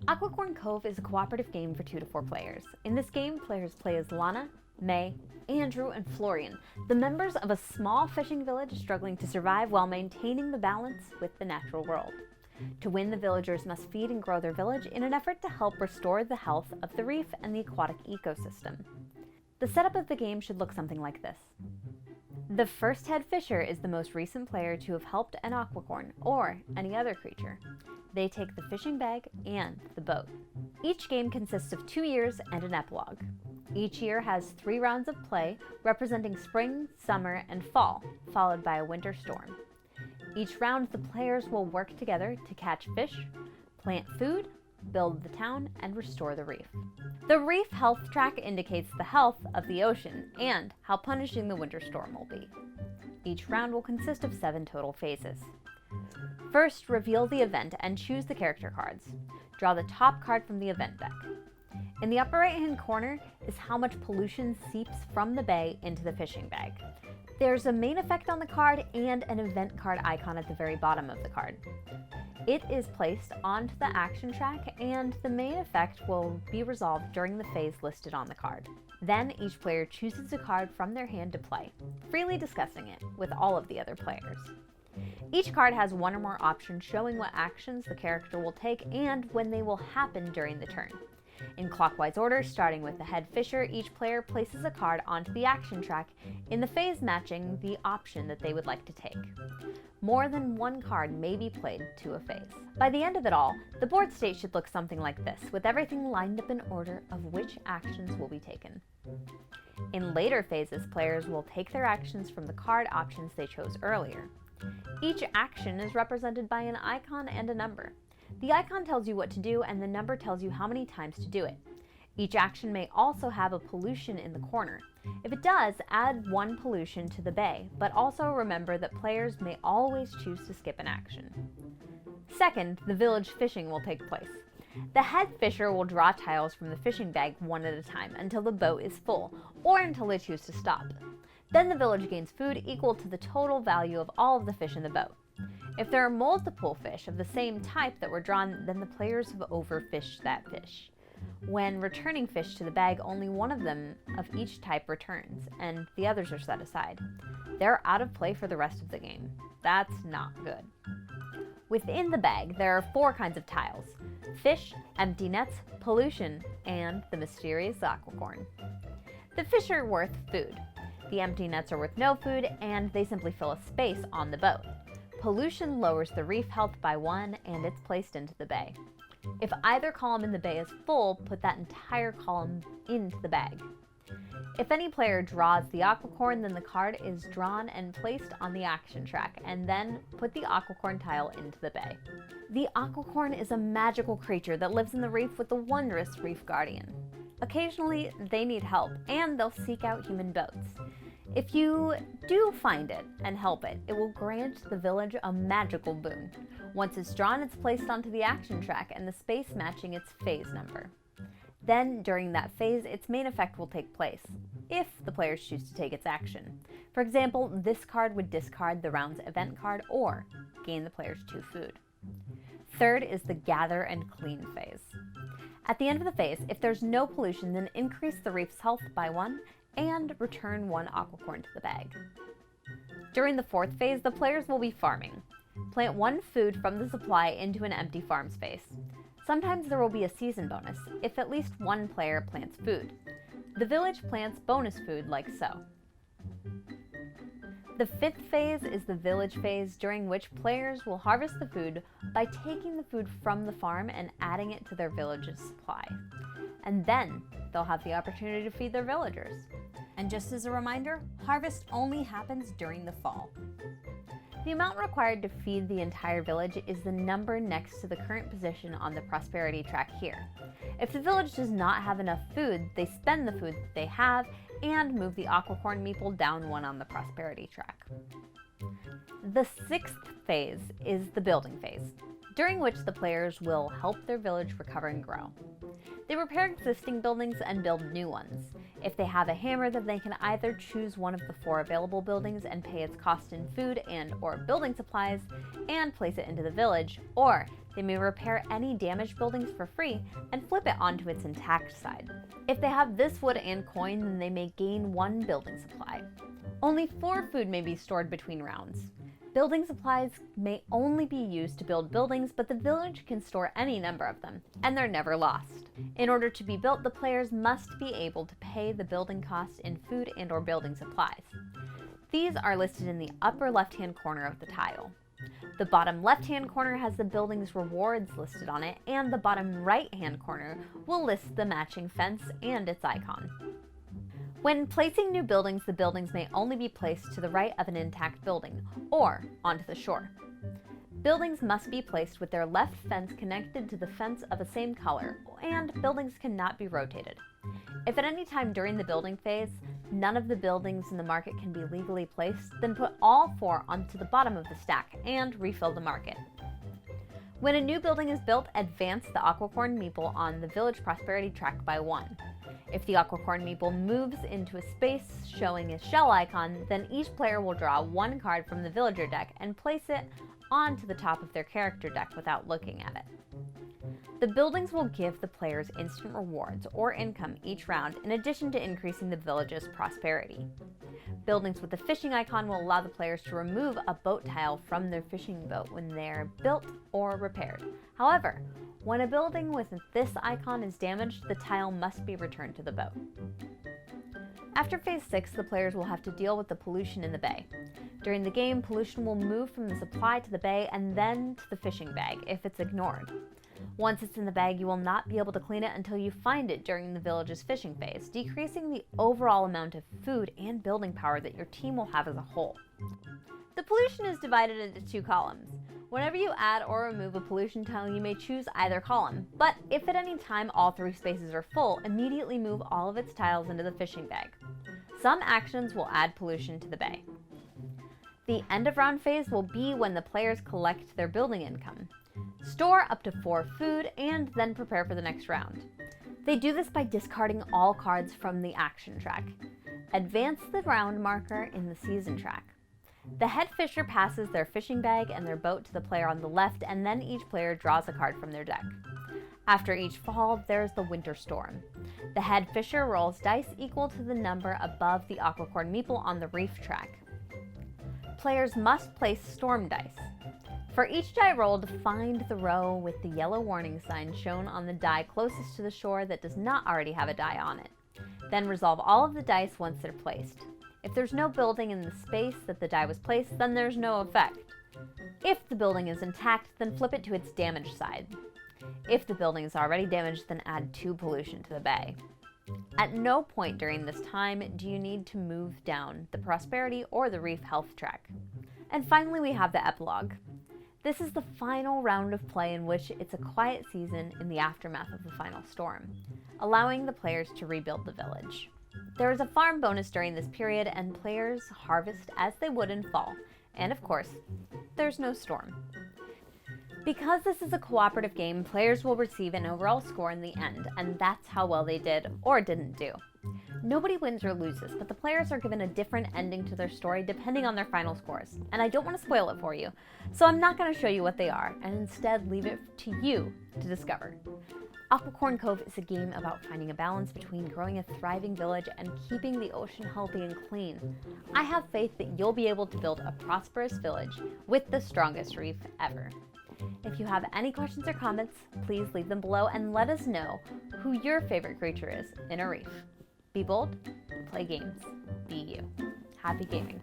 Acquicorn Cove is a cooperative game for 2 to 4 players. In this game, players play as Lana, May, Andrew, and Florian, the members of a small fishing village struggling to survive while maintaining the balance with the natural world. To win, the villagers must feed and grow their village in an effort to help restore the health of the reef and the aquatic ecosystem. The setup of the game should look something like this. The first head fisher is the most recent player to have helped an Aquicorn, or any other creature. They take the fishing bag and the boat. Each game consists of 2 years and an epilogue. Each year has 3 rounds of play, representing spring, summer, and fall, followed by a winter storm. Each round, the players will work together to catch fish, plant food, build the town, and restore the reef. The reef health track indicates the health of the ocean and how punishing the winter storm will be. Each round will consist of 7 total phases. First, reveal the event and choose the character cards. Draw the top card from the event deck. In the upper right-hand corner is how much pollution seeps from the bay into the fishing bag. There's a main effect on the card and an event card icon at the very bottom of the card. It is placed onto the action track, and the main effect will be resolved during the phase listed on the card. Then each player chooses a card from their hand to play, freely discussing it with all of the other players. Each card has 1 or more options showing what actions the character will take and when they will happen during the turn. In clockwise order, starting with the head fisher, each player places a card onto the action track in the phase matching the option that they would like to take. More than 1 card may be played to a phase. By the end of it all, the board state should look something like this, with everything lined up in order of which actions will be taken. In later phases, players will take their actions from the card options they chose earlier. Each action is represented by an icon and a number. The icon tells you what to do, and the number tells you how many times to do it. Each action may also have a pollution in the corner. If it does, add 1 pollution to the bay, but also remember that players may always choose to skip an action. Second, the village fishing will take place. The head fisher will draw tiles from the fishing bag 1 at a time until the boat is full, or until they choose to stop. Then the village gains food equal to the total value of all of the fish in the boat. If there are multiple fish of the same type that were drawn, then the players have overfished that fish. When returning fish to the bag, only 1 of them of each type returns, and the others are set aside. They're out of play for the rest of the game. That's not good. Within the bag, there are 4 kinds of tiles: fish, empty nets, pollution, and the mysterious Aquicorn. The fish are worth food. The empty nets are worth no food, and they simply fill a space on the boat. Pollution lowers the reef health by 1, and it's placed into the bay. If either column in the bay is full, put that entire column into the bag. If any player draws the Aquicorn, then the card is drawn and placed on the action track, and then put the Aquicorn tile into the bay. The Aquicorn is a magical creature that lives in the reef with the wondrous reef guardian. Occasionally, they need help, and they'll seek out human boats. If you do find it and help it, it will grant the village a magical boon. Once it's drawn, it's placed onto the action track and the space matching its phase number. Then, during that phase, its main effect will take place, if the players choose to take its action. For example, this card would discard the round's event card or gain the players 2 food. Third is the gather and clean phase. At the end of the phase, if there's no pollution, then increase the reef's health by 1 and return 1 Aquicorn to the bag. During the 4th phase, the players will be farming. Plant 1 food from the supply into an empty farm space. Sometimes there will be a season bonus if at least 1 player plants food. The village plants bonus food like so. The 5th phase is the village phase, during which players will harvest the food by taking the food from the farm and adding it to their village's supply. And then they'll have the opportunity to feed their villagers. And just as a reminder, harvest only happens during the fall. The amount required to feed the entire village is the number next to the current position on the prosperity track here. If the village does not have enough food, they spend the food that they have and move the Aquicorn meeple down 1 on the prosperity track. The 6th phase is the building phase, during which the players will help their village recover and grow. They repair existing buildings and build new ones. If they have a hammer, then they can either choose one of the 4 available buildings and pay its cost in food and/or building supplies and place it into the village, or They may repair any damaged buildings for free and flip it onto its intact side. If they have this wood and coin, then they may gain 1 building supply. Only 4 food may be stored between rounds. Building supplies may only be used to build buildings, but the village can store any number of them, and they're never lost. In order to be built, the players must be able to pay the building cost in food and/or building supplies. These are listed in the upper left-hand corner of the tile. The bottom left-hand corner has the building's rewards listed on it, and the bottom right-hand corner will list the matching fence and its icon. When placing new buildings, the buildings may only be placed to the right of an intact building, or onto the shore. Buildings must be placed with their left fence connected to the fence of the same color, and buildings cannot be rotated. If at any time during the building phase, none of the buildings in the market can be legally placed, then put all 4 onto the bottom of the stack and refill the market. When a new building is built, advance the Aquicorn meeple on the village prosperity track by 1. If the Aquicorn meeple moves into a space showing a shell icon, then each player will draw 1 card from the villager deck and place it onto the top of their character deck without looking at it. The buildings will give the players instant rewards or income each round, in addition to increasing the village's prosperity. Buildings with the fishing icon will allow the players to remove a boat tile from their fishing boat when they're built or repaired. However, when a building with this icon is damaged, the tile must be returned to the boat. After Phase 6, the players will have to deal with the pollution in the bay. During the game, pollution will move from the supply to the bay and then to the fishing bag if it's ignored. Once it's in the bag, you will not be able to clean it until you find it during the village's fishing phase, decreasing the overall amount of food and building power that your team will have as a whole. The pollution is divided into 2 columns. Whenever you add or remove a pollution tile, you may choose either column, but if at any time all 3 spaces are full, immediately move all of its tiles into the fishing bag. Some actions will add pollution to the bay. The end of round phase will be when the players collect their building income, store up to 4 food, and then prepare for the next round. They do this by discarding all cards from the action track. Advance the round marker in the season track. The head fisher passes their fishing bag and their boat to the player on the left, and then each player draws a card from their deck. After each fall, there's the winter storm. The head fisher rolls dice equal to the number above the Aquicorn meeple on the reef track. Players must place storm dice. For each die rolled, find the row with the yellow warning sign shown on the die closest to the shore that does not already have a die on it. Then resolve all of the dice once they're placed. If there's no building in the space that the die was placed, then there's no effect. If the building is intact, then flip it to its damaged side. If the building is already damaged, then add 2 pollution to the bay. At no point during this time do you need to move down the prosperity or the reef health track. And finally, we have the epilogue. This is the final round of play in which it's a quiet season in the aftermath of the final storm, allowing the players to rebuild the village. There is a farm bonus during this period, and players harvest as they would in fall. And of course, there's no storm. Because this is a cooperative game, players will receive an overall score in the end, and that's how well they did or didn't do. Nobody wins or loses, but the players are given a different ending to their story depending on their final scores. And I don't want to spoil it for you, so I'm not going to show you what they are, and instead leave it to you to discover. Acquicorn Cove is a game about finding a balance between growing a thriving village and keeping the ocean healthy and clean. I have faith that you'll be able to build a prosperous village with the strongest reef ever. If you have any questions or comments, please leave them below and let us know who your favorite creature is in a reef. Be bold, play games, be you. Happy gaming.